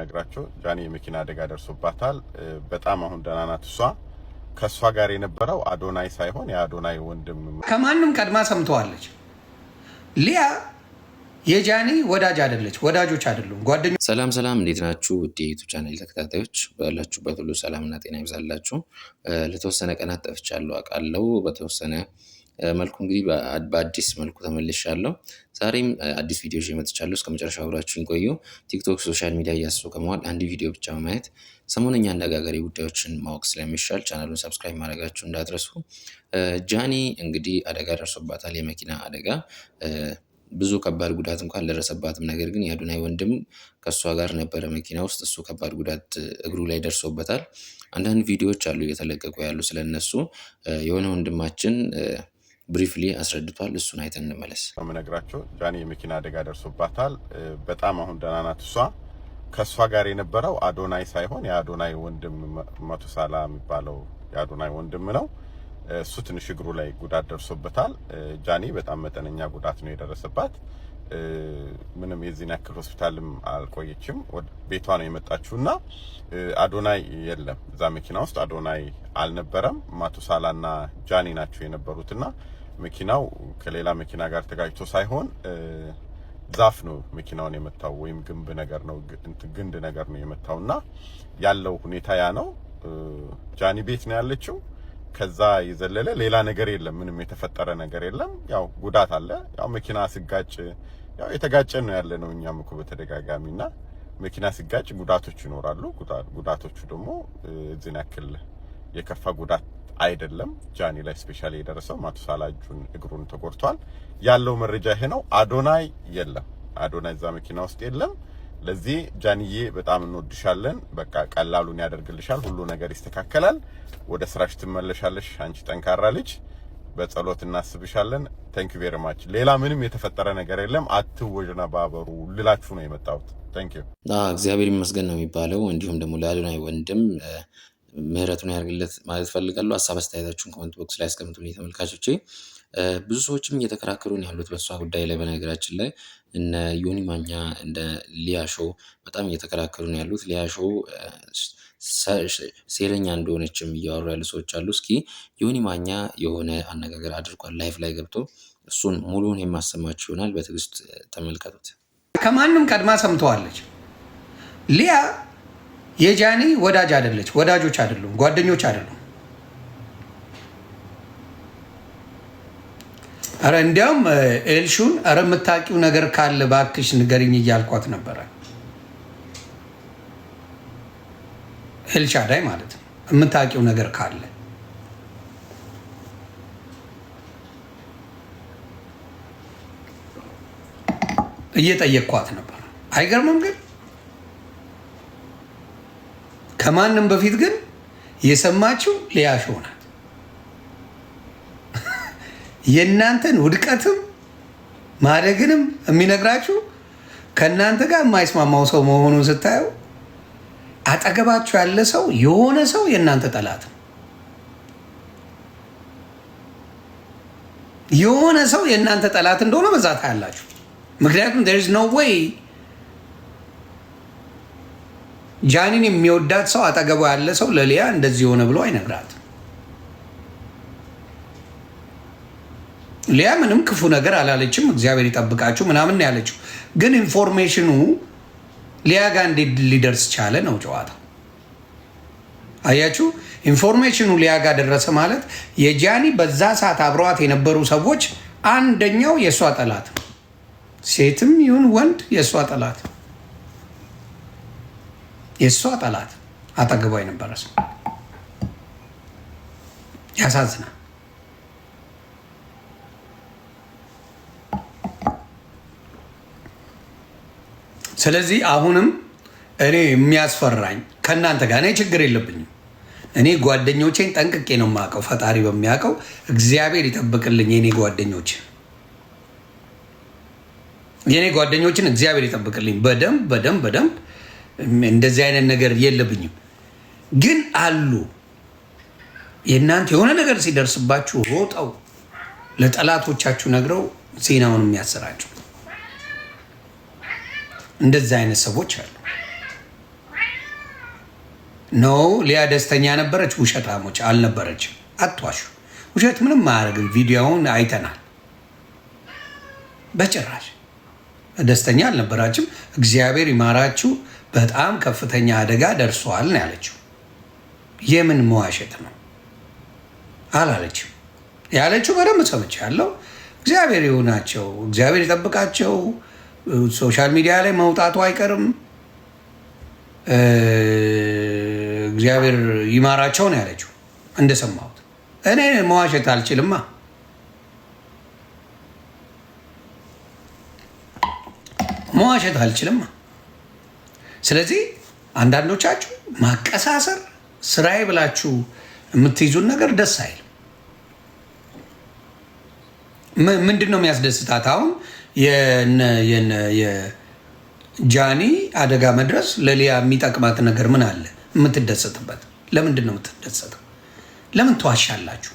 የምነግራቸው። ጃኒ የመኪና አደጋ ደርሶባታል። በጣም አሁን ደህና ናት። እሷ ከሷ ጋር የነበረው አዶናይ ሳይሆን የአዶናይ ወንድም ከማንም ቀድማ ሰምተዋለች። ሊያ የጃኒ ወዳጅ አይደለች፣ ወዳጆች አይደሉም፣ ጓደኞች። ሰላም እንዴት ናችሁ? ውድ የዩቲዩብ ቻናል ተከታታዮች ባላችሁበት ሁሉ ሰላምና ጤና ይብዛላችሁ። ለተወሰነ ቀናት ጠፍቻለሁ አውቃለሁ። በተወሰነ መልኩ እንግዲህ በአዲስ መልኩ ተመልሻለሁ። ዛሬም አዲስ ቪዲዮ ይዤ መጥቻለሁ። እስከ መጨረሻው አብራችሁኝ ቆዩ። ቲክቶክ፣ ሶሻል ሚዲያ እያሰሱ ከመዋል አንድ ቪዲዮ ብቻ በማየት ሰሞነኛ አነጋጋሪ ጉዳዮችን ማወቅ ስለሚሻል ቻናሉን ሰብስክራይብ ማድረጋችሁ እንዳትረሱ። ጃኒ እንግዲህ አደጋ ደርሶባታል፣ የመኪና አደጋ። ብዙ ከባድ ጉዳት እንኳን አልደረሰባትም። ነገር ግን የአዶናይ ወንድም ከእሷ ጋር ነበረ መኪና ውስጥ። እሱ ከባድ ጉዳት እግሩ ላይ ደርሶበታል። አንዳንድ ቪዲዮዎች አሉ እየተለቀቁ ያሉ ስለነሱ። የሆነ ወንድማችን ብሪፍሊ አስረድቷል። እሱን አይተን እንመለስ። የምነግራቸው ጃኒ የመኪና አደጋ ደርሶባታል። በጣም አሁን ደህና ናት። እሷ ከሷ ጋር የነበረው አዶናይ ሳይሆን የአዶናይ ወንድም መቱሳላ የሚባለው የአዶናይ ወንድም ነው። እሱ ትንሽ እግሩ ላይ ጉዳት ደርሶበታል። ጃኒ በጣም መጠነኛ ጉዳት ነው የደረሰባት። ምንም የዚህን ያክል ሆስፒታልም አልቆየችም። ቤቷ ነው የመጣችውና አዶናይ የለም እዛ መኪና ውስጥ። አዶናይ አልነበረም። ማቱሳላና ጃኒ ናቸው የነበሩትና መኪናው ከሌላ መኪና ጋር ተጋጭቶ ሳይሆን ዛፍ ነው መኪናውን የመታው፣ ወይም ግንብ ነገር ነው ግንድ ነገር ነው የመታውና ያለው ሁኔታ ያ ነው። ጃኒ ቤት ነው ያለችው። ከዛ የዘለለ ሌላ ነገር የለም። ምንም የተፈጠረ ነገር የለም። ያው ጉዳት አለ። ያው መኪና ሲጋጭ ያው የተጋጨን ነው ያለ ነው። እኛም እኮ በተደጋጋሚና መኪና ሲጋጭ ጉዳቶች ይኖራሉ። ጉዳቶቹ ደግሞ እዚህን ያክል የከፋ ጉዳት አይደለም። ጃኒ ላይ ስፔሻሊ የደረሰው ማቱሳላ እግሩን ተጎድቷል። ያለው መረጃ ይሄ ነው። አዶናይ የለም። አዶናይ እዛ መኪና ውስጥ የለም። ለዚህ ጃኒዬ በጣም እንወድሻለን። በቃ ቀላሉን ያደርግልሻል። ሁሉ ነገር ይስተካከላል። ወደ ስራሽ ትመለሻለሽ። አንቺ ጠንካራ ልጅ፣ በጸሎት እናስብሻለን። ታንክ ዩ ቬሪ ማች። ሌላ ምንም የተፈጠረ ነገር የለም። አትወዥነባበሩ ልላችሁ ነው የመጣሁት። ታንክ ዩ። እግዚአብሔር ይመስገን ነው የሚባለው። እንዲሁም ደግሞ ለአዶናይ ወንድም ምህረቱን ያርግለት ማለት ፈልጋለሁ። ሀሳብ አስተያየታችሁን ኮሜንት ቦክስ ላይ አስቀምጡልኝ ተመልካቾቼ። ብዙ ሰዎችም እየተከራከሩ ነው ያሉት በሷ ጉዳይ ላይ። በነገራችን ላይ እነ ዮኒ ማኛ እንደ ሊያሾ በጣም እየተከራከሩ ነው ያሉት። ሊያሾ ሴረኛ እንደሆነችም እያወሩ ያሉ ሰዎች አሉ። እስኪ ዮኒ ማኛ የሆነ አነጋገር አድርጓል ላይፍ ላይ ገብቶ፣ እሱን ሙሉውን የማሰማችሁ ይሆናል። በትዕግስት ተመልከቱት። ከማንም ቀድማ ሰምተዋለች። ሊያ የጃኒ ወዳጅ አይደለች፣ ወዳጆች አይደሉም፣ ጓደኞች አይደሉም። አረ እንዲያውም ኤልሹን አረ የምታውቂው ነገር ካለ ባክሽ ንገሪኝ እያልኳት ነበረ። ኤልሻዳይ ማለት ነው። የምታውቂው ነገር ካለ እየጠየቅኳት ነበር። አይገርምም? ግን ከማንም በፊት ግን የሰማችው ሊያሾ ናት። የእናንተን ውድቀትም ማደግንም የሚነግራችሁ ከእናንተ ጋር የማይስማማው ሰው መሆኑን ስታየው፣ አጠገባችሁ ያለ ሰው የሆነ ሰው የእናንተ ጠላት ነው። የሆነ ሰው የእናንተ ጠላት እንደሆነ በዛ ታያላችሁ። ምክንያቱም there is no way ጃኒን የሚወዳት ሰው አጠገቧ ያለ ሰው ለሊያ እንደዚህ ሆነ ብሎ አይነግራትም። ሊያ ምንም ክፉ ነገር አላለችም። እግዚአብሔር ይጠብቃችሁ ምናምን ያለችው ግን ኢንፎርሜሽኑ ሊያ ጋር እንዴት ሊደርስ ቻለ ነው ጨዋታው። አያችሁ፣ ኢንፎርሜሽኑ ሊያ ጋር ደረሰ ማለት የጃኒ በዛ ሰዓት አብረዋት የነበሩ ሰዎች አንደኛው የእሷ ጠላት፣ ሴትም ይሁን ወንድ የእሷ ጠላት፣ የእሷ ጠላት አጠገቧ የነበረ ሰው። ያሳዝናል። ስለዚህ አሁንም እኔ የሚያስፈራኝ ከእናንተ ጋር፣ እኔ ችግር የለብኝም። እኔ ጓደኞቼን ጠንቅቄ ነው የማውቀው። ፈጣሪ በሚያውቀው እግዚአብሔር ይጠብቅልኝ። የኔ ጓደኞችን እግዚአብሔር ይጠብቅልኝ። በደንብ እንደዚህ አይነት ነገር የለብኝም። ግን አሉ የእናንተ የሆነ ነገር ሲደርስባችሁ ሮጠው ለጠላቶቻችሁ ነግረው ዜናውን የሚያሰራጩ እንደዚህ አይነት ሰዎች አሉ። ነው ሊያ ደስተኛ ነበረች? ውሸታሞች አልነበረችም። አትዋሹ። ውሸት ምንም አያደርግም። ቪዲዮውን አይተናል። በጭራሽ ደስተኛ አልነበራችም። እግዚአብሔር ይማራችሁ፣ በጣም ከፍተኛ አደጋ ደርሷል ነው ያለችው። የምን መዋሸት ነው አላለችም። ያለችው በደንብ ሰምቻለሁ። እግዚአብሔር ይሁናቸው፣ እግዚአብሔር ይጠብቃቸው። ሶሻል ሚዲያ ላይ መውጣቱ አይቀርም። እግዚአብሔር ይማራቸው ነው ያለችው እንደሰማሁት። እኔ መዋሸት አልችልማ። መዋሸት አልችልማ። ስለዚህ አንዳንዶቻችሁ ማቀሳሰር ስራዬ ብላችሁ የምትይዙን ነገር ደስ አይልም። ምንድን ነው የሚያስደስታት? አሁን የጃኒ አደጋ መድረስ ለሊያ የሚጠቅማት ነገር ምን አለ የምትደሰትበት? ለምንድን ነው የምትደሰተው? ለምን ትዋሻላችሁ?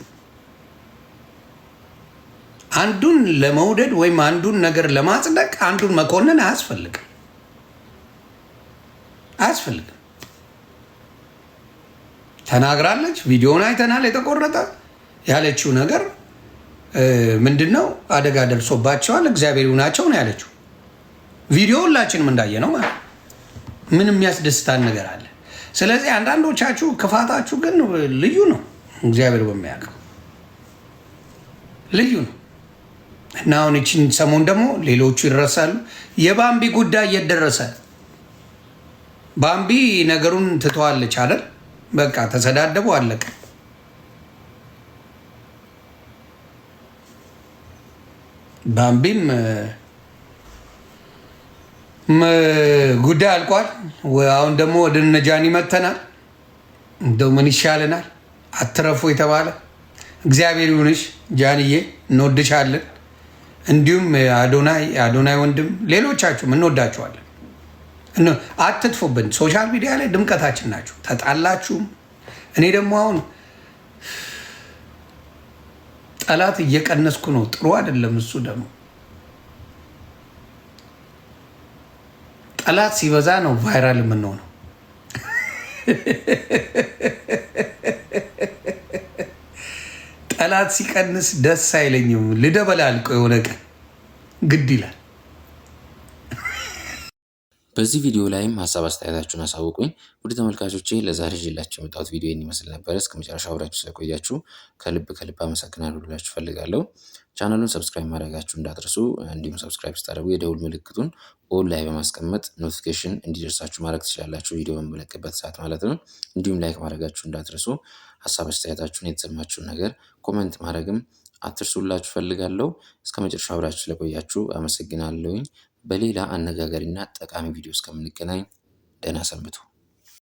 አንዱን ለመውደድ ወይም አንዱን ነገር ለማጽደቅ አንዱን መኮንን አያስፈልግም። ተናግራለች። ቪዲዮውን አይተናል። የተቆረጠ ያለችው ነገር ምንድን ነው? አደጋ ደርሶባቸዋል፣ እግዚአብሔር ይሁናቸው ነው ያለችው። ቪዲዮ ሁላችንም እንዳየ ነው ማለት ምን የሚያስደስታን ነገር አለ? ስለዚህ አንዳንዶቻችሁ ክፋታችሁ ግን ልዩ ነው። እግዚአብሔር በሚያውቀው ልዩ ነው። እና አሁን ይችን ሰሞን ደግሞ ሌሎቹ ይረሳሉ። የባምቢ ጉዳይ እየደረሰ ባምቢ ነገሩን ትተዋለች አይደል? በቃ ተሰዳደቡ፣ አለቀ። ባምቢም ጉዳይ አልቋል። አሁን ደግሞ ወደ እነ ጃኒ መተናል። እንደው ምን ይሻለናል? አትረፉ የተባለ እግዚአብሔር ይሁንሽ ጃንዬ፣ እንወድሻለን። እንዲሁም አዶናይ ወንድም፣ ሌሎቻችሁም እንወዳችኋለን። አትጥፉብን። ሶሻል ሚዲያ ላይ ድምቀታችን ናችሁ። ተጣላችሁም እኔ ደግሞ አሁን ጠላት እየቀነስኩ ነው። ጥሩ አይደለም። እሱ ደግሞ ጠላት ሲበዛ ነው ቫይራል የምንሆነው። ጠላት ሲቀንስ ደስ አይለኝም። ልደበላልቀው የሆነ ቀን ግድ ይላል። በዚህ ቪዲዮ ላይም ሀሳብ አስተያየታችሁን አሳውቁኝ። ውድ ተመልካቾቼ ለዛሬ ይዤላችሁ የመጣሁት ቪዲዮ ይመስል ነበር። እስከ መጨረሻ አብራችሁ ስለቆያችሁ ከልብ አመሰግናለሁ ብላችሁ ፈልጋለሁ። ቻናሉን ሰብስክራይብ ማድረጋችሁ እንዳትረሱ። እንዲሁም ሰብስክራይብ ስታደርጉ የደውል ምልክቱን ኦል ላይ በማስቀመጥ ኖቲፊኬሽን እንዲደርሳችሁ ማድረግ ትችላላችሁ፣ ቪዲዮ በምለቅበት ሰዓት ማለት ነው። እንዲሁም ላይክ ማድረጋችሁ እንዳትረሱ። ሀሳብ አስተያየታችሁን፣ የተሰማችሁን ነገር ኮሜንት ማድረግም አትርሱላችሁ ፈልጋለሁ። እስከ መጨረሻ አብራችሁ ስለቆያችሁ አመሰግናለሁኝ። በሌላ አነጋጋሪና ጠቃሚ ቪዲዮ እስከምንገናኝ ደህና ሰንብቱ።